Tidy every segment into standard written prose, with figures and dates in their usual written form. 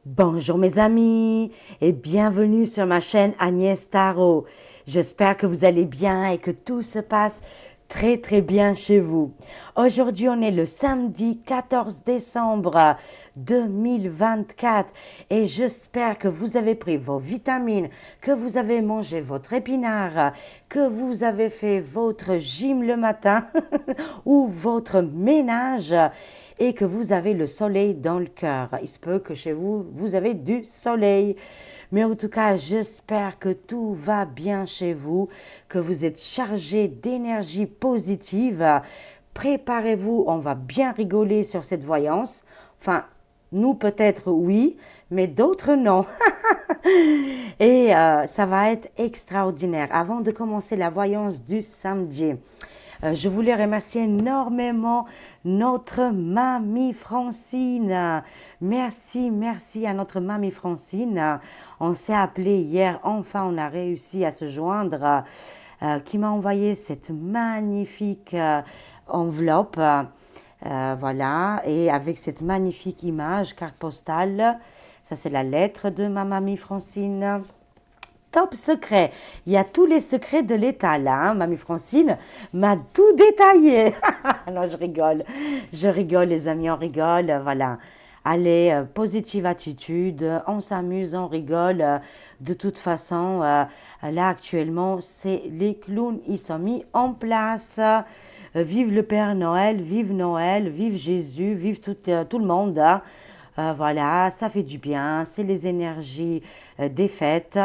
Bonjour mes amis et bienvenue sur ma chaîne Agnès Tarot. J'espère que vous allez bien et que tout se passe très bien chez vous. Aujourd'hui on est le samedi 14 décembre 2024 et j'espère que vous avez pris vos vitamines, que vous avez mangé votre épinard, que vous avez fait votre gym le matin ou votre ménage et que vous avez le soleil dans le cœur. Il se peut que chez vous, vous avez du soleil. Mais en tout cas, j'espère que tout va bien chez vous, que vous êtes chargé d'énergie positive. Préparez-vous, on va bien rigoler sur cette voyance. Enfin, nous peut-être oui, mais d'autres non. Et ça va être extraordinaire. Avant de commencer la voyance du samedi, je voulais remercier énormément notre mamie Francine. Merci à notre mamie Francine. On s'est appelé hier, enfin on a réussi à se joindre, qui m'a envoyé cette magnifique enveloppe. Voilà, et avec cette magnifique image, carte postale. Ça, c'est la lettre de ma mamie Francine. Top secret. Il y a tous les secrets de l'État là. Hein. Mamie Francine m'a tout détaillé. Non, je rigole les amis, on rigole. Voilà. Allez, positive attitude, on s'amuse, on rigole. De toute façon, là actuellement, c'est les clowns, ils sont mis en place. Vive le Père Noël, vive Jésus, vive tout le monde. Hein. Voilà, ça fait du bien, c'est les énergies des fêtes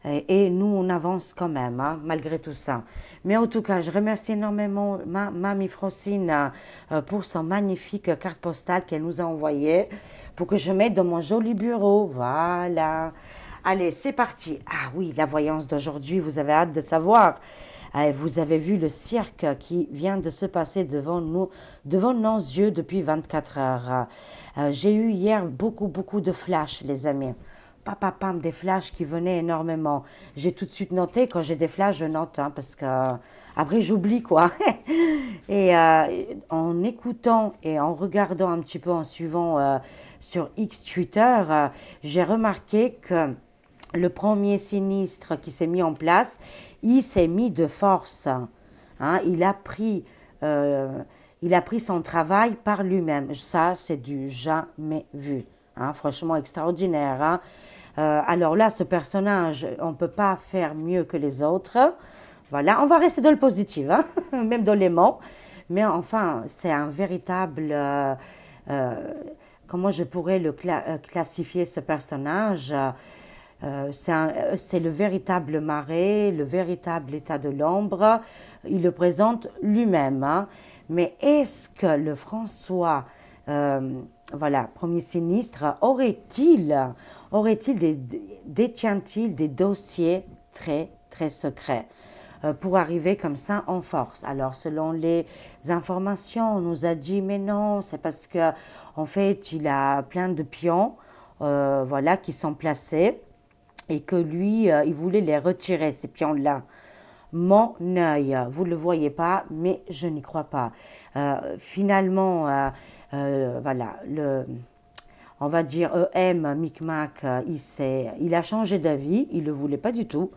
et nous on avance quand même, hein, malgré tout ça. Mais en tout cas, je remercie énormément ma mamie Francine pour son magnifique carte postale qu'elle nous a envoyée pour que je mette dans mon joli bureau. Voilà. Allez, c'est parti. Ah oui, la voyance d'aujourd'hui, vous avez hâte de savoir. Vous avez vu le cirque qui vient de se passer devant nous, devant nos yeux depuis 24 heures. J'ai eu hier beaucoup de flashs, les amis. Pam, des flashs qui venaient énormément. J'ai tout de suite noté, quand j'ai des flashs, je note, hein, parce que après j'oublie quoi. Et en écoutant et en regardant un petit peu, en suivant sur X Twitter, j'ai remarqué que le premier sinistre qui s'est mis en place, il s'est mis de force. Hein, il a pris son travail par lui-même. Ça, c'est du jamais vu. Hein, franchement extraordinaire. Hein. Alors là, ce personnage, on ne peut pas faire mieux que les autres. Voilà, on va rester dans le positif, hein, même dans les mots. Mais enfin, c'est un véritable... comment je pourrais classifier ce personnage c'est le véritable marais, le véritable état de l'ombre. Il le présente lui-même. Hein. Mais est-ce que le François, voilà, premier sinistre, détient-il des dossiers très secrets pour arriver comme ça en force? Alors, selon les informations, on nous a dit, mais non, c'est parce que en fait, il a plein de pions, voilà, qui sont placés et que lui, il voulait les retirer, ces pions-là. Mon œil, vous ne le voyez pas, mais je n'y crois pas. Finalement, voilà, on va dire EM, Micmac, il a changé d'avis, il ne le voulait pas du tout.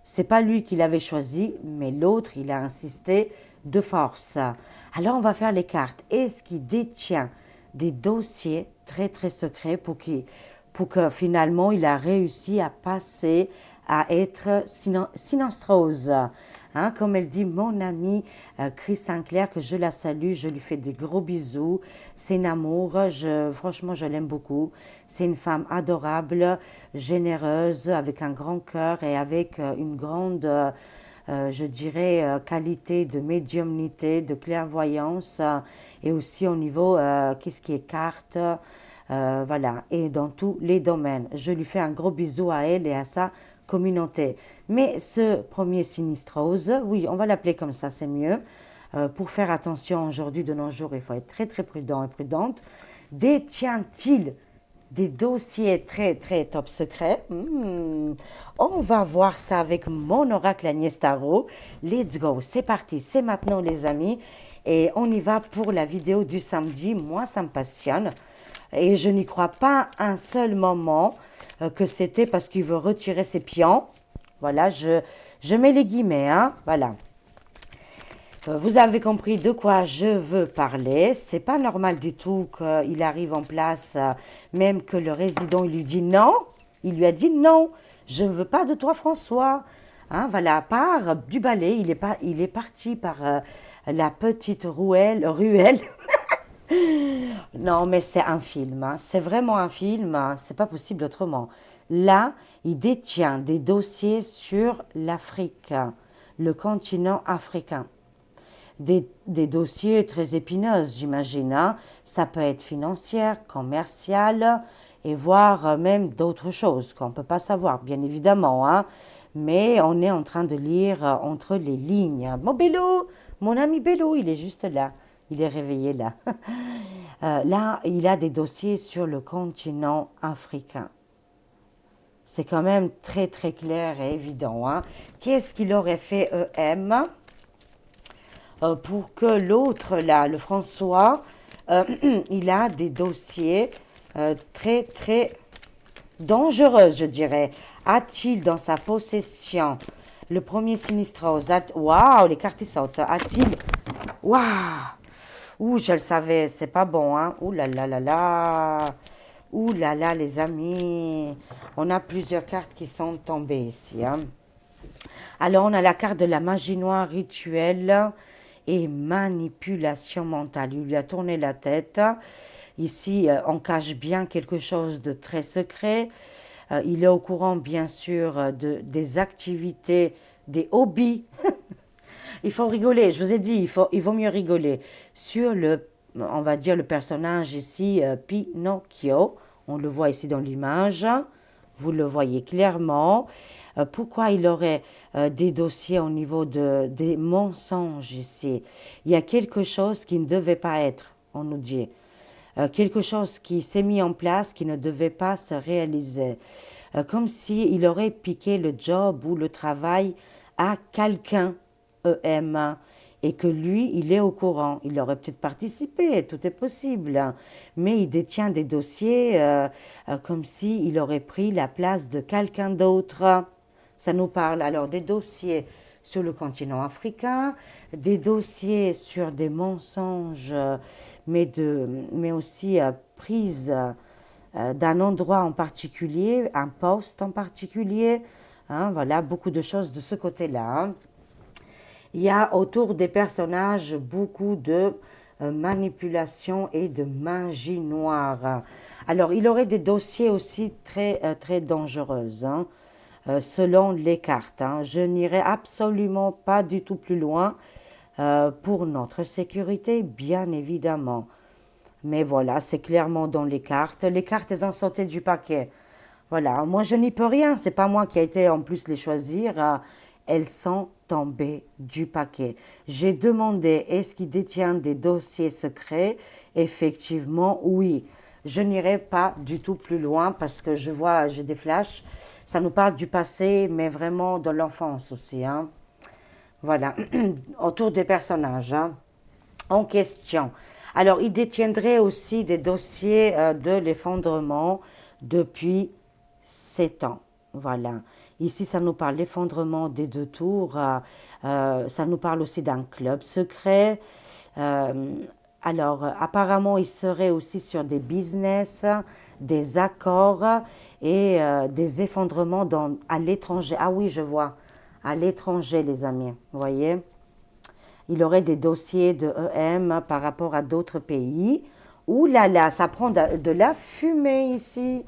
C'est pas lui qui l'avait choisi, mais l'autre, il a insisté de force. Alors, on va faire les cartes. Est-ce qu'il détient des dossiers très secrets pour que finalement il a réussi à passer à être sinistrose. Hein, comme elle dit mon amie Chris Sinclair, que je la salue, je lui fais des gros bisous. C'est un amour, franchement je l'aime beaucoup. C'est une femme adorable, généreuse, avec un grand cœur et avec une grande... je dirais, qualité de médiumnité, de clairvoyance, et aussi au niveau, qu'est-ce qui est carte, voilà, et dans tous les domaines. Je lui fais un gros bisou à elle et à sa communauté. Mais ce premier sinistrose, oui, on va l'appeler comme ça, c'est mieux. Pour faire attention aujourd'hui de nos jours, il faut être très prudent et prudente. Détient-il des dossiers très top secrets? On va voir ça avec mon oracle Agnès Tarot. Let's go, c'est parti, c'est maintenant les amis. Et on y va pour la vidéo du samedi. Moi, ça me passionne. Et je n'y crois pas un seul moment que c'était parce qu'il veut retirer ses pions. Voilà, je mets les guillemets, hein, voilà. Vous avez compris de quoi je veux parler. C'est pas normal du tout qu'il arrive en place, même que le résident il lui dit non. Il lui a dit non, je ne veux pas de toi, François. Hein, voilà, part du balai, il est parti par la petite ruelle. Non, mais c'est un film, hein. C'est vraiment un film, hein. C'est pas possible autrement. Là, il détient des dossiers sur l'Afrique, le continent africain. Des dossiers très épineux, j'imagine, hein. Ça peut être financier, commercial et voire même d'autres choses qu'on ne peut pas savoir, bien évidemment, hein. Mais on est en train de lire entre les lignes. Mon Bélo, mon ami Bélo, il est juste là. Il est réveillé là. Là, il a des dossiers sur le continent africain. C'est quand même très très clair et évident, hein. Qu'est-ce qu'il aurait fait EM pour que l'autre là, le François, il a des dossiers très très dangereux, je dirais. A-t-il dans sa possession le premier sinistrose? Waouh, les cartes sautent. A-t-il... Waouh! Ouh, je le savais, c'est pas bon, hein. Ouh là là là là. Ouh là là, les amis. On a plusieurs cartes qui sont tombées ici, hein. Alors, on a la carte de la magie noire rituelle et manipulation mentale. Il lui a tourné la tête. Ici, on cache bien quelque chose de très secret. Il est au courant, bien sûr, des activités, des hobbies. Il faut rigoler, je vous ai dit, il vaut mieux rigoler. Sur on va dire, le personnage ici, Pinocchio, on le voit ici dans l'image, vous le voyez clairement. Pourquoi il aurait des dossiers au niveau des mensonges ici? Il y a quelque chose qui ne devait pas être, on nous dit. Quelque chose qui s'est mis en place qui ne devait pas se réaliser. Comme s'il aurait piqué le job ou le travail à quelqu'un, EM, et que lui, il est au courant. Il aurait peut-être participé, tout est possible, hein. Mais il détient des dossiers comme s'il aurait pris la place de quelqu'un d'autre. Ça nous parle alors des dossiers sur le continent africain, des dossiers sur des mensonges, mais aussi prise d'un endroit en particulier, un poste en particulier, hein, voilà, beaucoup de choses de ce côté-là, hein. Il y a autour des personnages beaucoup de manipulation et de magie noire. Alors, il aurait des dossiers aussi très, très dangereux, hein, selon les cartes, hein. Je n'irai absolument pas du tout plus loin pour notre sécurité, bien évidemment. Mais voilà, c'est clairement dans les cartes. Les cartes, elles ont sauté du paquet. Voilà, moi je n'y peux rien, c'est pas moi qui ai été en plus les choisir. Elles sont tombées du paquet. J'ai demandé est-ce qu'il détient des dossiers secrets? Effectivement, oui. Je n'irai pas du tout plus loin parce que je vois, j'ai des flashs. Ça nous parle du passé, mais vraiment de l'enfance aussi, hein. Voilà, autour des personnages, hein, en question. Alors, il détiendrait aussi des dossiers de l'effondrement depuis 7 ans. Voilà. Ici, ça nous parle de l'effondrement des deux tours. Ça nous parle aussi d'un club secret. Alors, apparemment, il serait aussi sur des business, des accords et des effondrements à l'étranger. Ah oui, je vois. À l'étranger, les amis. Vous voyez? Il aurait des dossiers de EM par rapport à d'autres pays. Ouh là là, ça prend de la fumée ici.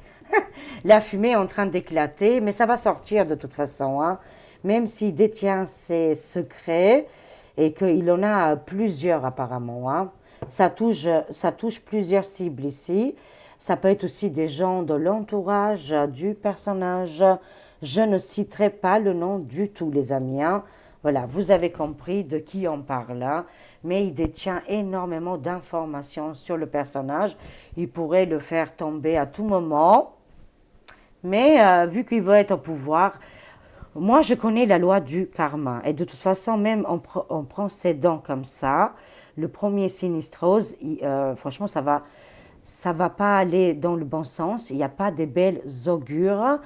La fumée est en train d'éclater, mais ça va sortir de toute façon, hein. Même s'il détient ses secrets et qu'il en a plusieurs apparemment, hein. Ça touche plusieurs cibles ici. Ça peut être aussi des gens de l'entourage du personnage. Je ne citerai pas le nom du tout, les amis, hein. Voilà, vous avez compris de qui on parle, hein. Mais il détient énormément d'informations sur le personnage. Il pourrait le faire tomber à tout moment. Mais vu qu'il veut être au pouvoir, moi je connais la loi du karma. Et de toute façon, même en procédant comme ça, le premier sinistrose, franchement, ça va ça va pas aller dans le bon sens. Il n'y a pas de belles augures.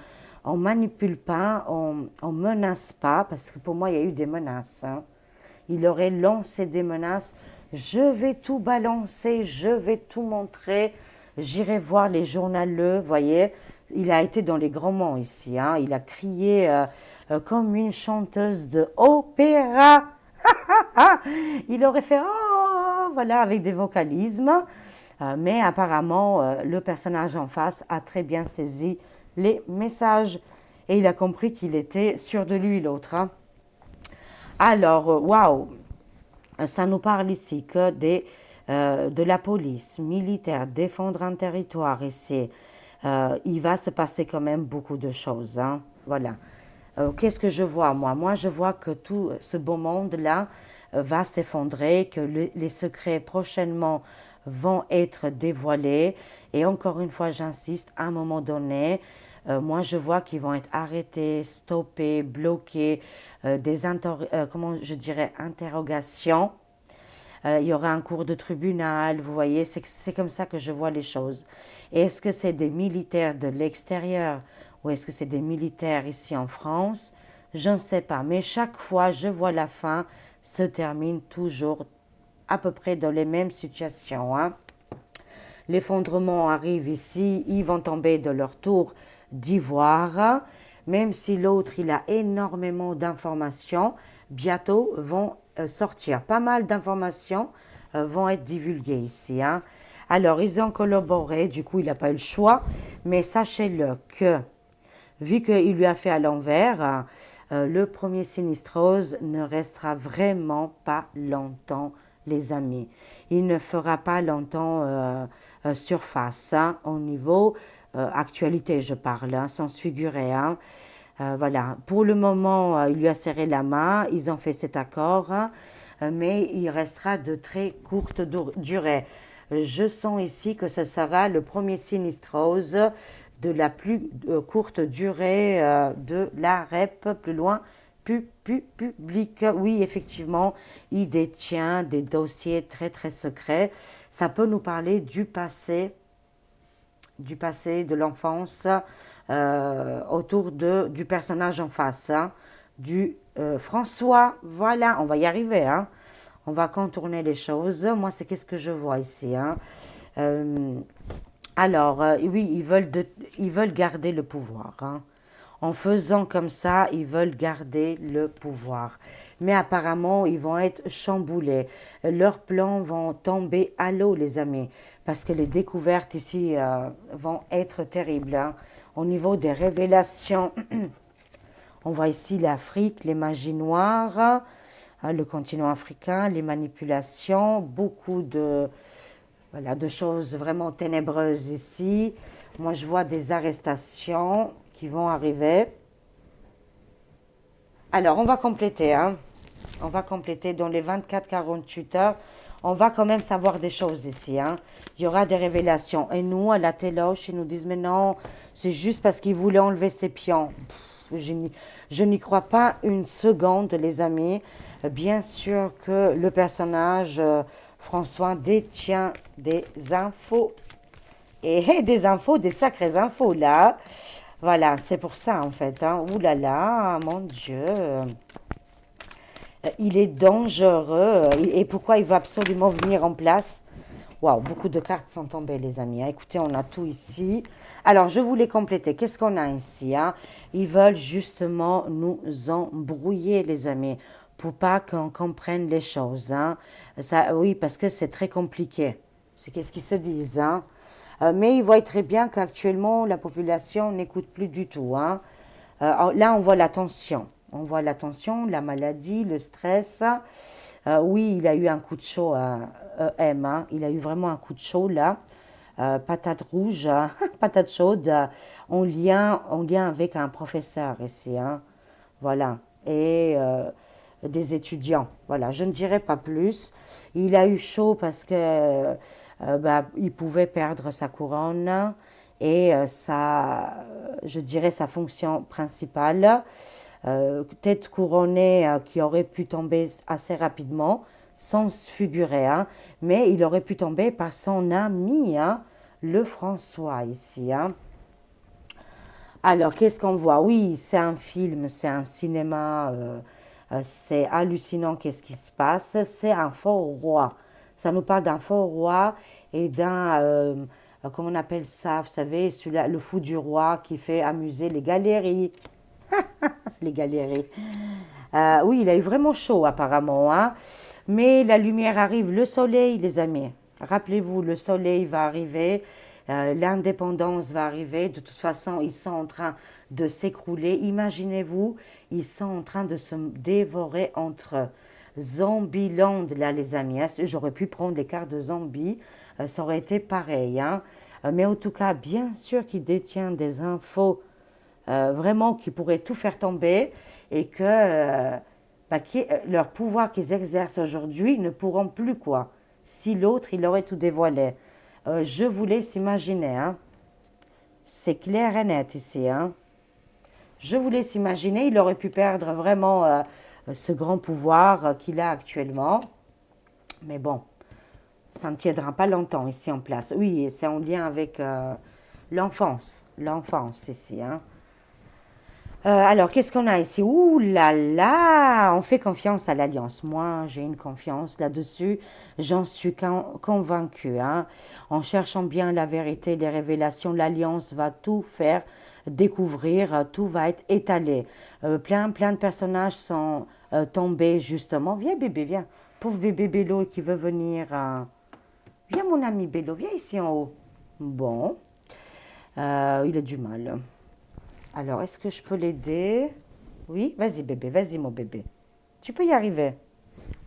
On manipule pas, on menace pas, parce que pour moi, il y a eu des menaces. Hein. Il aurait lancé des menaces. Je vais tout balancer, je vais tout montrer. J'irai voir les journaleux, voyez. Il a été dans les grands monts ici. Hein. Il a crié comme une chanteuse de opéra. Il aurait fait oh, voilà, avec des vocalismes. Mais apparemment, le personnage en face a très bien saisi les messages. Et il a compris qu'il était sûr de lui, l'autre. Hein. Alors, waouh, ça nous parle ici que de la police militaire, défendre un territoire ici. Il va se passer quand même beaucoup de choses. Hein. Voilà. Qu'est-ce que je vois, moi? Moi, je vois que tout ce beau monde-là va s'effondrer, que les secrets prochainement vont être dévoilés. Et encore une fois, j'insiste, à un moment donné, moi, je vois qu'ils vont être arrêtés, stoppés, bloqués, comment je dirais, interrogations. Il y aura un cours de tribunal, vous voyez, c'est comme ça que je vois les choses. Est-ce que c'est des militaires de l'extérieur ou est-ce que c'est des militaires ici en France? Je ne sais pas, mais chaque fois, je vois la fin se termine toujours à peu près dans les mêmes situations. Hein. L'effondrement arrive ici, ils vont tomber de leur tour d'ivoire, même si l'autre, il a énormément d'informations, bientôt vont sortir. Pas mal d'informations vont être divulguées ici. Hein. Alors, ils ont collaboré, du coup, il n'a pas eu le choix, mais sachez-le que, vu qu'il lui a fait à l'envers, le premier sinistrose ne restera vraiment pas longtemps, les amis. Il ne fera pas longtemps surface, hein, au niveau actualité, je parle, hein, sans se figurer. Hein. Voilà. Pour le moment, il lui a serré la main, ils ont fait cet accord, hein, mais il restera de très courte durée. Je sens ici que ce sera le premier sinistrose de la plus courte durée de la REP, plus loin, public. Oui, effectivement, il détient des dossiers très, très secrets. Ça peut nous parler du passé, de l'enfance, autour du personnage en face, hein, du François. Voilà, on va y arriver. Hein. On va contourner les choses. Moi, c'est qu'est-ce que je vois ici. Hein. Alors, oui, ils veulent garder le pouvoir. Hein. En faisant comme ça, ils veulent garder le pouvoir. Mais apparemment, ils vont être chamboulés. Leurs plans vont tomber à l'eau, les amis. Parce que les découvertes ici vont être terribles. Hein. Au niveau des révélations, on voit ici l'Afrique, les magies noires, hein, le continent africain, les manipulations, beaucoup voilà, de choses vraiment ténébreuses ici. Moi, je vois des arrestations qui vont arriver. Alors, on va compléter. Hein. On va compléter dans les 24-48 heures. On va quand même savoir des choses ici. Hein. Il y aura des révélations. Et nous, à la téloche, ils nous disent, mais non, c'est juste parce qu'ils voulaient enlever ses pions. Je n'y crois pas une seconde, les amis. Bien sûr que le personnage François détient des infos. Et des infos, des sacrées infos, là. Voilà, c'est pour ça, en fait. Hein. Ouh là là, mon Dieu. Il est dangereux. Et pourquoi il veut absolument venir en place? Waouh, beaucoup de cartes sont tombées, les amis. Hein. Écoutez, on a tout ici. Alors, je voulais compléter. Qu'est-ce qu'on a ici? Hein? Ils veulent justement nous embrouiller, les amis, pour pas qu'on comprenne les choses. Hein? Ça, oui, parce que c'est très compliqué. C'est qu'est-ce qu'ils se disent. Hein? Mais ils voient très bien qu'actuellement, la population n'écoute plus du tout. Hein? Là, on voit la tension. On voit la tension, la maladie, le stress. Oui, il a eu un coup de chaud, M. Hein. Il a eu vraiment un coup de chaud là. Patate rouge, patate chaude, en lien avec un professeur ici. Hein. Voilà. Et des étudiants. Voilà. Je ne dirai pas plus. Il a eu chaud parce que il pouvait perdre sa couronne et je dirais sa fonction principale. Tête couronnée qui aurait pu tomber assez rapidement, sans se figurer, hein, mais il aurait pu tomber par son ami, hein, le François ici, hein. Alors, qu'est-ce qu'on voit? Oui, c'est un film, c'est un cinéma, c'est hallucinant, qu'est-ce qui se passe? C'est un faux roi. Ça nous parle d'un faux roi et d'un, comment on appelle ça? Vous savez, celui-là, le fou du roi qui fait amuser les galeries. Les galeries. Oui, il a eu vraiment chaud apparemment, hein. Mais la lumière arrive, le soleil, les amis. Rappelez-vous, le soleil va arriver, l'indépendance va arriver. De toute façon, ils sont en train de s'écrouler. Imaginez-vous, ils sont en train de se dévorer entre eux. Zombieland, là, les amis, hein. J'aurais pu prendre les cartes de zombies, ça aurait été pareil, hein. Mais en tout cas, bien sûr qu'ils détiennent des infos vraiment qui pourraient tout faire tomber et que leur pouvoir qu'ils exercent aujourd'hui ne pourront plus quoi. Si l'autre, il aurait tout dévoilé. Je vous laisse imaginer, hein. C'est clair et net ici, hein. Je vous laisse imaginer, il aurait pu perdre vraiment ce grand pouvoir qu'il a actuellement. Mais bon, ça ne tiendra pas longtemps ici en place. Oui, c'est en lien avec l'enfance ici, hein. Alors, qu'est-ce qu'on a ici? Ouh là là, on fait confiance à l'Alliance. Moi, j'ai une confiance là-dessus. J'en suis convaincue, hein. En cherchant bien la vérité, les révélations, l'Alliance va tout faire découvrir, tout va être étalé. Plein de personnages sont tombés justement. Viens bébé, viens. Pauvre bébé Bélo qui veut venir. Viens mon ami Bélo, viens ici en haut. Bon, il a du mal. Alors, est-ce que je peux l'aider? Oui, vas-y bébé, vas-y mon bébé. Tu peux y arriver.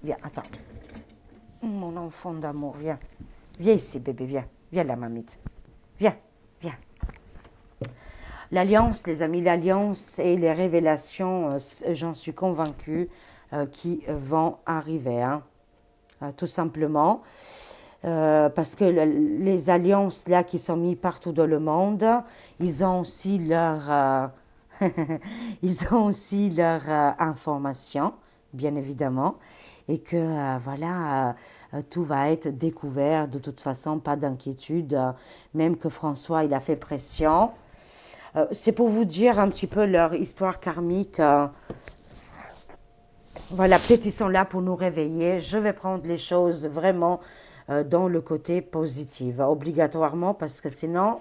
Viens, attends. Mon enfant d'amour, viens. Viens ici bébé, viens. Viens là, mamite. Viens, viens. L'Alliance, les amis, l'Alliance et les révélations, j'en suis convaincue, qui vont arriver, hein. Tout simplement. Parce que les alliances là qui sont mises partout dans le monde, ils ont aussi leur, ils ont aussi leur information, bien évidemment, et que voilà, tout va être découvert. De toute façon, pas d'inquiétude. Même que François, il a fait pression. C'est pour vous dire un petit peu leur histoire karmique. Voilà, peut-être ils sont là pour nous réveiller. Je vais prendre les choses vraiment dans le côté positif, obligatoirement, parce que sinon,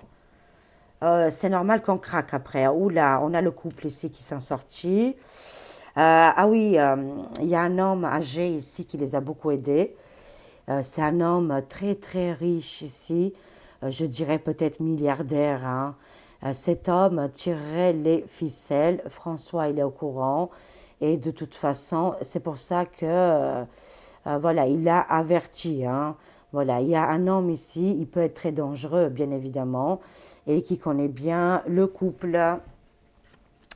c'est normal qu'on craque après. Oula, on a le couple ici qui s'en sorti. Ah oui, il y a un homme âgé ici qui les a beaucoup aidés. C'est un homme très très riche ici, je dirais peut-être milliardaire, hein. Cet homme tirerait les ficelles. François, il est au courant. Et de toute façon, c'est pour ça que, voilà, il a averti, hein. Voilà, il y a un homme ici, il peut être très dangereux, bien évidemment, et qui connaît bien le couple.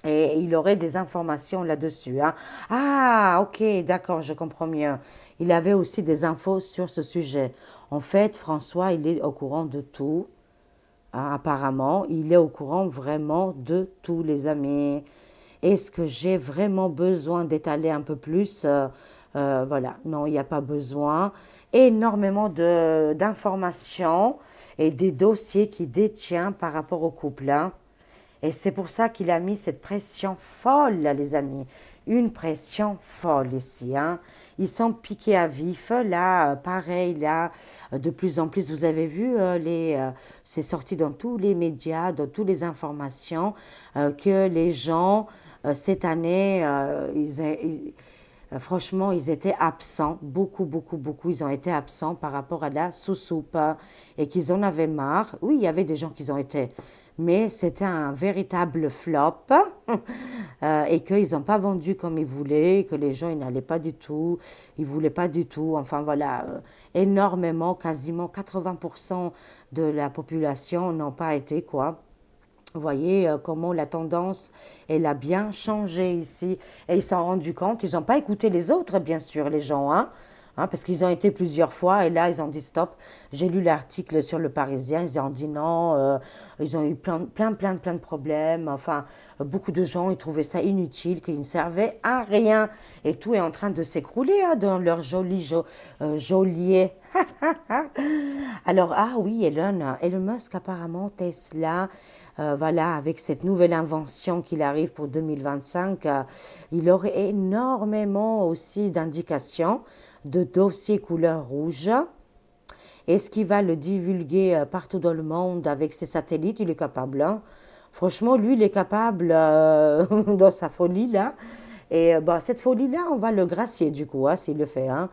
Et il aurait des informations là-dessus, hein. Ah, ok, d'accord, je comprends mieux. Il avait aussi des infos sur ce sujet. En fait, François, il est au courant de tout, hein, apparemment. Il est au courant vraiment de tous les amis. Est-ce que j'ai vraiment besoin d'étaler un peu plus? Voilà, non, il n'y a pas besoin. Énormément d'informations et des dossiers qu'il détient par rapport au couple, hein. Et c'est pour ça qu'il a mis cette pression folle, là, les amis. Une pression folle ici, hein. Ils sont piqués à vif. Là, pareil, là, de plus en plus, vous avez vu, c'est sorti dans tous les médias, dans toutes les informations, que les gens, cette année, franchement, ils étaient absents, beaucoup, ils ont été absents par rapport à la sous-soupe, hein, et qu'ils en avaient marre. Oui, il y avait des gens qui ont été, mais c'était un véritable flop, et qu'ils n'ont pas vendu comme ils voulaient, que les gens, ils n'allaient pas du tout, ils voulaient pas du tout, enfin voilà, énormément, quasiment 80% de la population n'ont pas été, quoi. Vous voyez comment la tendance, elle a bien changé ici. Et ils s'en sont rendus compte, ils n'ont pas écouté les autres, bien sûr, les gens, hein. hein, parce qu'ils ont été plusieurs fois et là, ils ont dit stop. J'ai lu l'article sur le Parisien, ils ont dit non, ils ont eu plein de problèmes. Enfin, beaucoup de gens, ils trouvaient ça inutile, qu'il ne servait à rien. Et tout est en train de s'écrouler hein, dans leur geôlier. Alors, ah oui, Elon Musk, apparemment, Tesla, voilà, avec cette nouvelle invention qu'il arrive pour 2025, il aurait énormément aussi d'indications de dossiers couleur rouge. Est-ce qu'il va le divulguer partout dans le monde avec ses satellites? Il est capable, hein. Franchement, lui, il est capable dans sa folie, là. Et bah, cette folie-là, on va le gracier, du coup, hein, s'il le fait, hein.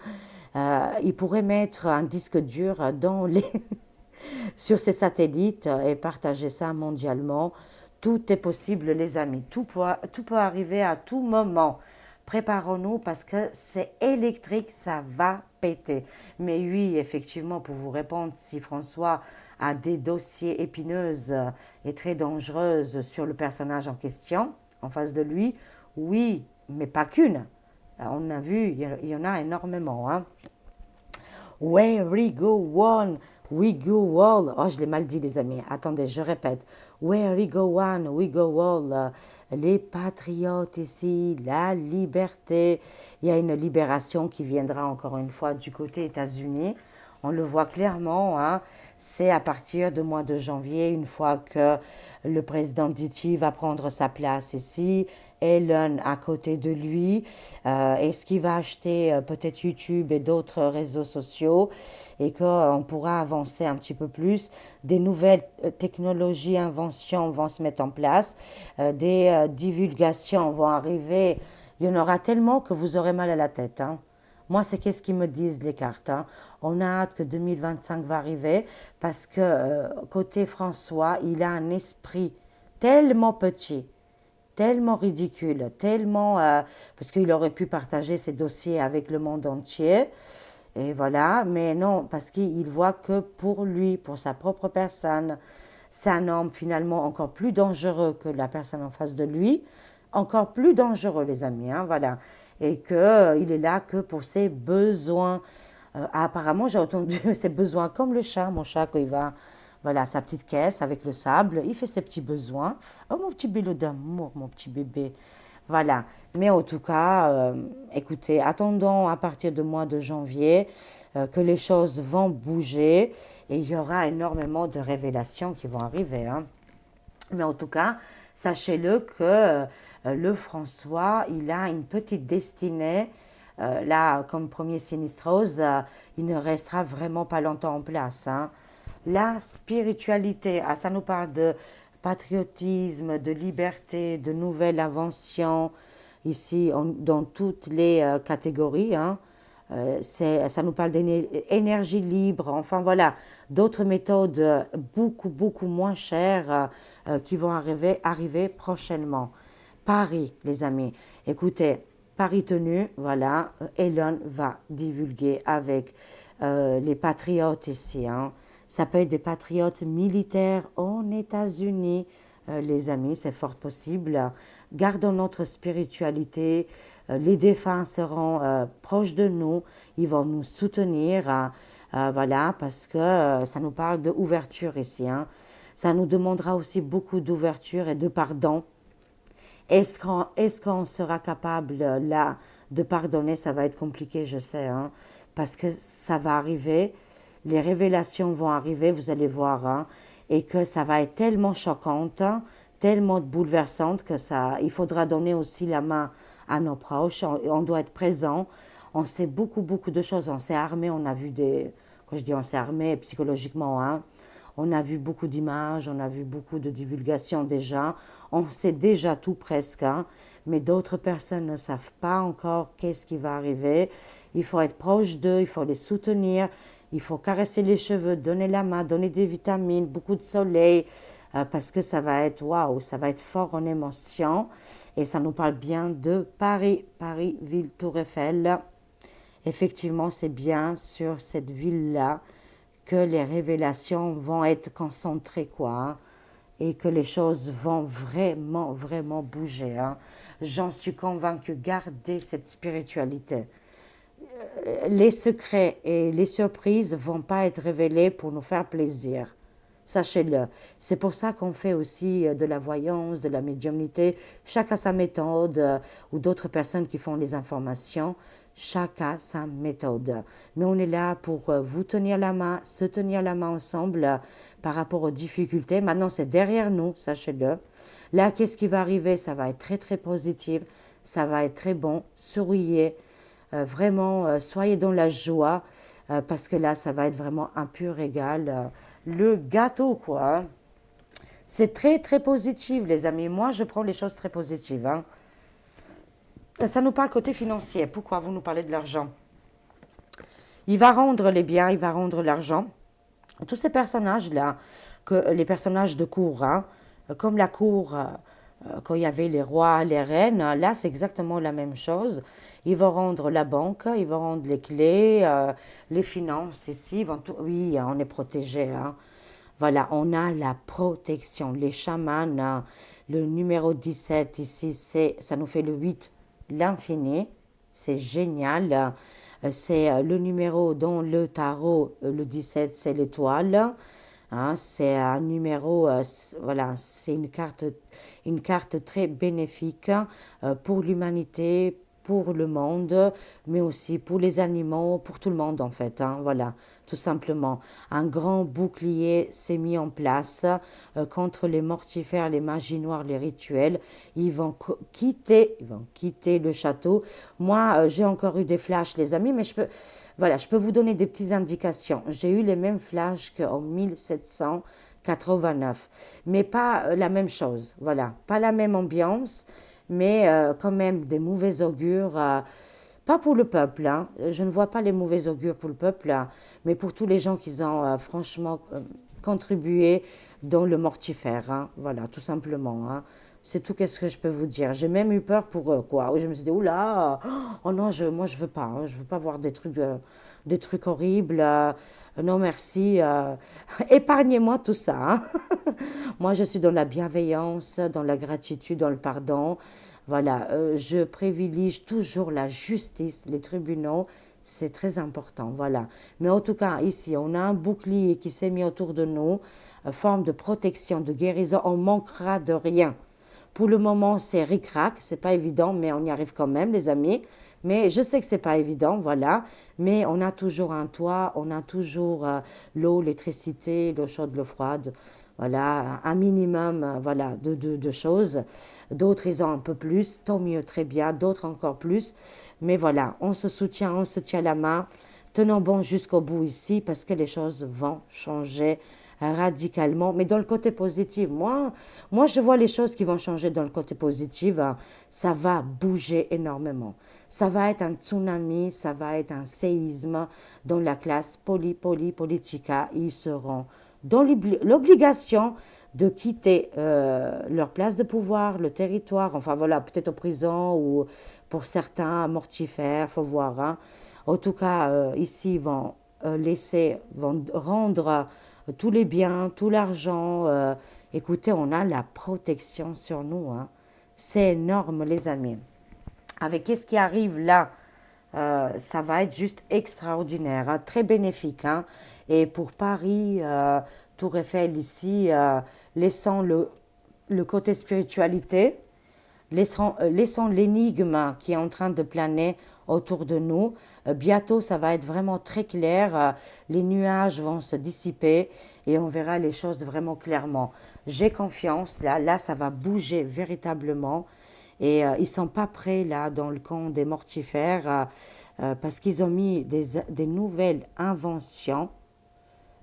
Il pourrait mettre un disque dur dans les sur ses satellites et partager ça mondialement. Tout est possible, les amis. Tout peut arriver à tout moment. Préparons-nous parce que c'est électrique, ça va péter. Mais oui, effectivement, pour vous répondre, si François a des dossiers épineuses et très dangereuses sur le personnage en question, en face de lui, oui, mais pas qu'une. On a vu, il y en a énormément, hein. Where we go one, we go all. Oh, je l'ai mal dit, les amis. Attendez, je répète. Where we go one, we go all. Les patriotes ici, la liberté. Il y a une libération qui viendra encore une fois du côté États-Unis. On le voit clairement, hein. C'est à partir du mois de janvier, une fois que le président Diti va prendre sa place ici, Elon à côté de lui. Est-ce qu'il va acheter peut-être YouTube et d'autres réseaux sociaux et qu'on pourra avancer un petit peu plus? Des nouvelles technologies, inventions vont se mettre en place, des divulgations vont arriver. Il y en aura tellement que vous aurez mal à la tête, hein. Moi, c'est qu'est-ce qu'ils me disent les cartes, hein. On a hâte que 2025 va arriver parce que côté François, il a un esprit tellement petit, tellement ridicule, tellement parce qu'il aurait pu partager ses dossiers avec le monde entier. Et voilà, mais non, parce qu'il voit que pour lui, pour sa propre personne, c'est un homme finalement encore plus dangereux que la personne en face de lui, encore plus dangereux, les amis, hein, voilà. Et qu'il il est là que pour ses besoins. Apparemment, j'ai entendu ses besoins comme le chat, mon chat, quand il va, voilà, sa petite caisse avec le sable, il fait ses petits besoins. Oh, mon petit bébé d'amour, mon petit bébé. Voilà. Mais en tout cas, écoutez, attendons à partir du mois de janvier que les choses vont bouger et il y aura énormément de révélations qui vont arriver, hein. Mais en tout cas, sachez-le que le François, il a une petite destinée. Là, comme premier sinistrose, il ne restera vraiment pas longtemps en place, hein. La spiritualité, ah, ça nous parle de patriotisme, de liberté, de nouvelles inventions, ici, dans toutes les catégories, hein. Ça nous parle d'énergie libre, enfin voilà, d'autres méthodes beaucoup moins chères qui vont arriver prochainement. Paris, les amis. Écoutez, Paris tenu, voilà, Elon va divulguer avec les patriotes ici, hein. Ça peut être des patriotes militaires aux États-Unis, les amis, c'est fort possible. Gardons notre spiritualité. Les défunts seront proches de nous. Ils vont nous soutenir. Voilà, parce que ça nous parle d'ouverture ici, hein. Ça nous demandera aussi beaucoup d'ouverture et de pardon. Est-ce qu'on sera capable là de pardonner? Ça va être compliqué, je sais, hein, parce que ça va arriver, les révélations vont arriver, vous allez voir, hein, et que ça va être tellement choquante, hein, tellement bouleversante que il faudra donner aussi la main à nos proches. On doit être présent. On sait beaucoup de choses. On s'est armé, on a vu quand je dis on s'est armé psychologiquement, hein, on a vu beaucoup d'images, on a vu beaucoup de divulgations déjà. On sait déjà tout presque, hein, mais d'autres personnes ne savent pas encore qu'est-ce qui va arriver. Il faut être proche d'eux, il faut les soutenir, il faut caresser les cheveux, donner la main, donner des vitamines, beaucoup de soleil, parce que ça va être waouh, ça va être fort en émotion. Et ça nous parle bien de Paris, Paris, ville Tour Eiffel. Effectivement, c'est bien sur cette ville-là que les révélations vont être concentrées, quoi, hein, et que les choses vont vraiment bouger, hein. J'en suis convaincue. Gardez cette spiritualité. les secrets et les surprises vont pas être révélés pour nous faire plaisir. Sachez-le. C'est pour ça qu'on fait aussi de la voyance, de la médiumnité. Chacun sa méthode, ou d'autres personnes qui font les informations. Chacun sa méthode. Mais on est là pour vous tenir la main, se tenir la main ensemble par rapport aux difficultés. Maintenant, c'est derrière nous, sachez-le. Là, qu'est-ce qui va arriver? Ça va être très, très positif. Ça va être très bon. Souriez. Vraiment, soyez dans la joie. Parce que là, ça va être vraiment un pur régal. Le gâteau, quoi. Hein. C'est très, très positif, les amis. Moi, je prends les choses très positives. Hein. Ça nous parle côté financier. Pourquoi vous nous parlez de l'argent? Il va rendre les biens, il va rendre l'argent. Tous ces personnages-là, les personnages de cour, hein, comme la cour, quand il y avait les rois, les reines, là c'est exactement la même chose. Ils vont rendre la banque, ils vont rendre les clés, les finances ici. Oui, on est protégé. Hein. Voilà, on a la protection. Les chamans, hein, le numéro 17 ici, ça nous fait le 8, l'infini. C'est génial. C'est le numéro dans le tarot, le 17, c'est l'étoile. Hein, c'est un numéro, voilà, c'est une carte très bénéfique pour l'humanité, pour le monde, mais aussi pour les animaux, pour tout le monde en fait. Hein, voilà, tout simplement. Un grand bouclier s'est mis en place contre les mortifères, les magies noires, les rituels. Ils vont quitter le château. Moi, j'ai encore eu des flashs, les amis, mais voilà, je peux vous donner des petites indications. J'ai eu les mêmes flashs qu'en 1789, mais pas la même chose. Voilà, pas la même ambiance, mais quand même des mauvais augures. Pas pour le peuple, hein. Je ne vois pas les mauvais augures pour le peuple, hein, mais pour tous les gens qui ont franchement contribué dans le mortifère. Hein. Voilà, tout simplement. Hein. C'est tout qu'est-ce que je peux vous dire. J'ai même eu peur pour eux, quoi. Je me suis dit, oula, oh non, moi je veux pas. Hein. Je veux pas voir des trucs horribles. Non, merci. Épargnez-moi tout ça. Hein. Moi, je suis dans la bienveillance, dans la gratitude, dans le pardon. Voilà, je privilégie toujours la justice, les tribunaux, c'est très important, voilà. Mais en tout cas, ici, on a un bouclier qui s'est mis autour de nous, forme de protection, de guérison, on manquera de rien. Pour le moment, c'est ric-rac, c'est pas évident, mais on y arrive quand même, les amis. Mais je sais que c'est pas évident, voilà. Mais on a toujours un toit, on a toujours l'eau, l'électricité, l'eau chaude, l'eau froide. Voilà, un minimum voilà, de choses. D'autres, ils ont un peu plus, tant mieux, très bien. D'autres encore plus. Mais voilà, on se tient la main. Tenons bon jusqu'au bout ici parce que les choses vont changer radicalement. Mais dans le côté positif, moi, je vois les choses qui vont changer dans le côté positif. Hein. Ça va bouger énormément. Ça va être un tsunami, ça va être un séisme dans la classe politica. Ils seront dans l'obligation de quitter leur place de pouvoir, le territoire, enfin voilà, peut-être en prison ou pour certains mortifères, faut voir. Hein. En tout cas, ici, ils vont vont rendre tous les biens, tout l'argent. Écoutez, on a la protection sur nous. Hein. C'est énorme, les amis. Avec qu'est-ce qui arrive là, ça va être juste extraordinaire, hein, très bénéfique. Hein. Et pour Paris, Tour Eiffel ici, laissons le côté spiritualité, laissons l'énigme qui est en train de planer autour de nous. Bientôt, ça va être vraiment très clair. Les nuages vont se dissiper et on verra les choses vraiment clairement. J'ai confiance, là, ça va bouger véritablement. Et ils ne sont pas prêts, là, dans le camp des mortifères, parce qu'ils ont mis des nouvelles inventions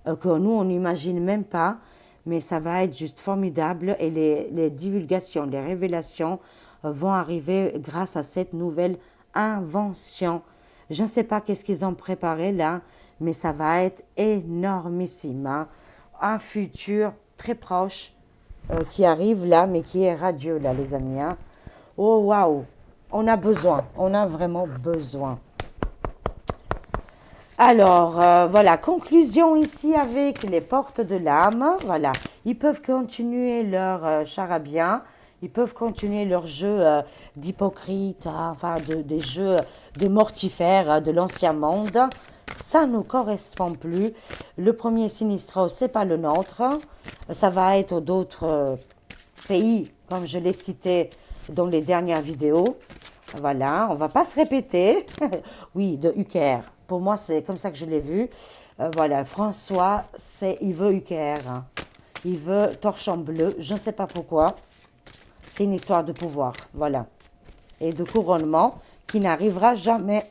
que nous, on n'imagine même pas, mais ça va être juste formidable et les divulgations, les révélations vont arriver grâce à cette nouvelle invention. Je ne sais pas qu'est-ce qu'ils ont préparé là, mais ça va être énormissime. Hein. Un futur très proche qui arrive là, mais qui est radieux là, les amis. Hein. Oh waouh, on a besoin, on a vraiment besoin. Alors, voilà, conclusion ici avec les portes de l'âme. Voilà, ils peuvent continuer leur charabia. Ils peuvent continuer leur jeu d'hypocrite, hein, enfin des jeux de mortifères de l'ancien monde. Ça ne nous correspond plus. Le premier Sinistro, c'est pas le nôtre. Ça va être d'autres pays, comme je l'ai cité dans les dernières vidéos. Voilà, on va pas se répéter. Oui, de UKR. Pour moi, c'est comme ça que je l'ai vu. Voilà, François, il veut UKR. Hein. Il veut torchon bleu. Je ne sais pas pourquoi. C'est une histoire de pouvoir. Voilà. Et de couronnement qui n'arrivera jamais.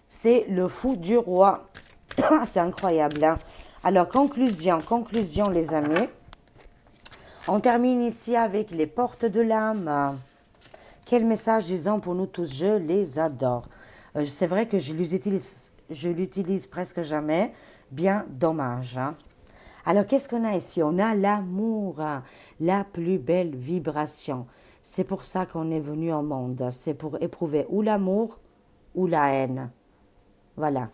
C'est le fou du roi. C'est incroyable. Hein. Alors, conclusion, les amis. On termine ici avec les portes de l'âme. Quel message ils ont pour nous tous, je les adore. C'est vrai que je l'utilise presque jamais, bien dommage. Hein. Alors qu'est-ce qu'on a ici? On a l'amour, hein, la plus belle vibration. C'est pour ça qu'on est venu au monde, c'est pour éprouver ou l'amour ou la haine. Voilà.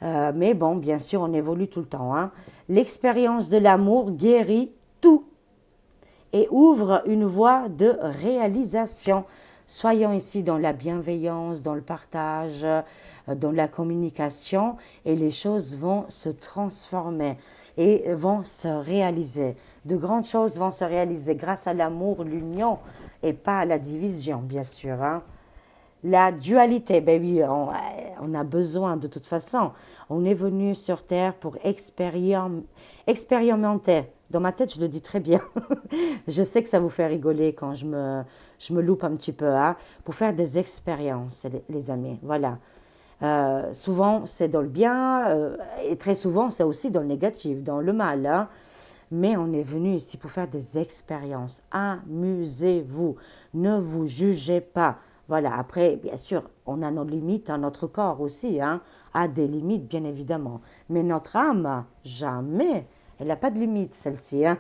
Mais bon, bien sûr, on évolue tout le temps. Hein. L'expérience de l'amour guérit tout et ouvre une voie de réalisation. Soyons ici dans la bienveillance, dans le partage, dans la communication, et les choses vont se transformer et vont se réaliser. De grandes choses vont se réaliser grâce à l'amour, l'union, et pas à la division, bien sûr. Hein. La dualité, ben oui, on a besoin de toute façon. On est venu sur Terre pour expérimenter. Dans ma tête, je le dis très bien. Je sais que ça vous fait rigoler quand je me loupe un petit peu. Hein, pour faire des expériences, les amis. Voilà. Souvent, c'est dans le bien et très souvent, c'est aussi dans le négatif, dans le mal. Hein. Mais on est venu ici pour faire des expériences. Amusez-vous. Ne vous jugez pas. Voilà, après, bien sûr, on a nos limites, hein, notre corps aussi a des limites, bien évidemment. Mais notre âme, jamais. Elle n'a pas de limite, celle-ci. Hein.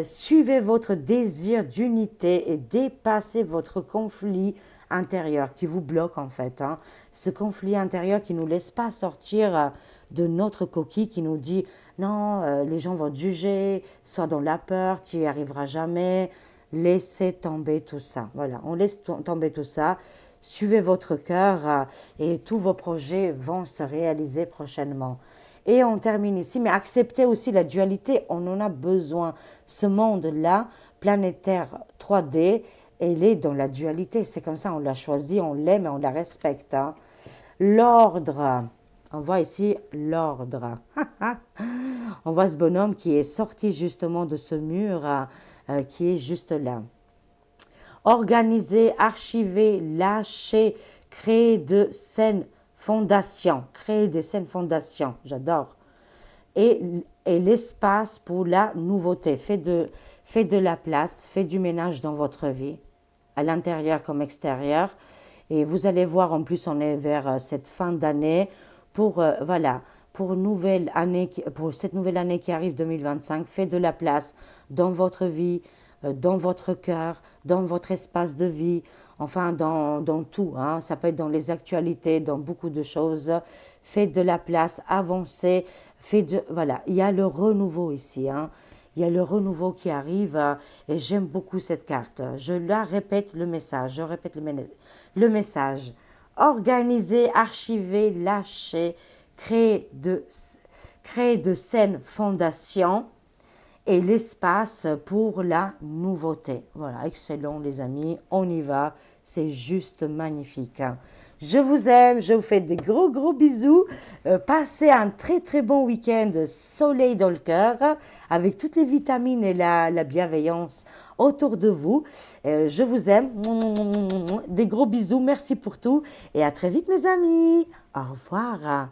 Suivez votre désir d'unité et dépassez votre conflit intérieur qui vous bloque en fait. Hein. Ce conflit intérieur qui ne nous laisse pas sortir de notre coquille, qui nous dit non, les gens vont te juger, sois dans la peur, tu n'y arriveras jamais. Laissez tomber tout ça. Voilà, on laisse tomber tout ça. Suivez votre cœur et tous vos projets vont se réaliser prochainement. Et on termine ici, mais acceptez aussi la dualité, on en a besoin. Ce monde-là, planétaire 3D, elle est dans la dualité. C'est comme ça, on l'a choisi, on l'aime et on la respecte. Hein. L'ordre, on voit ici l'ordre. On voit ce bonhomme qui est sorti justement de ce mur qui est juste là. Organiser, archiver, lâcher, créer de saines fondations. Créer des saines fondations, j'adore. Et l'espace pour la nouveauté. Faites de la place, faites du ménage dans votre vie, à l'intérieur comme extérieur. Et vous allez voir, en plus, on est vers cette fin d'année pour, voilà, pour cette nouvelle année qui arrive 2025. Faites de la place dans votre vie, dans votre cœur, dans votre espace de vie, enfin dans tout. Hein. Ça peut être dans les actualités, dans beaucoup de choses. Faites de la place, avancez. Voilà, il y a le renouveau ici. Hein. Il y a le renouveau qui arrive et j'aime beaucoup cette carte. Je la répète le message, le message. Organiser, archiver, lâcher, créer de saines fondations et l'espace pour la nouveauté. Voilà, excellent les amis, on y va, c'est juste magnifique. Je vous aime, je vous fais des gros bisous. Passez un très bon week-end, soleil dans le cœur, avec toutes les vitamines et la bienveillance autour de vous. Je vous aime, des gros bisous, merci pour tout et à très vite mes amis. Au revoir.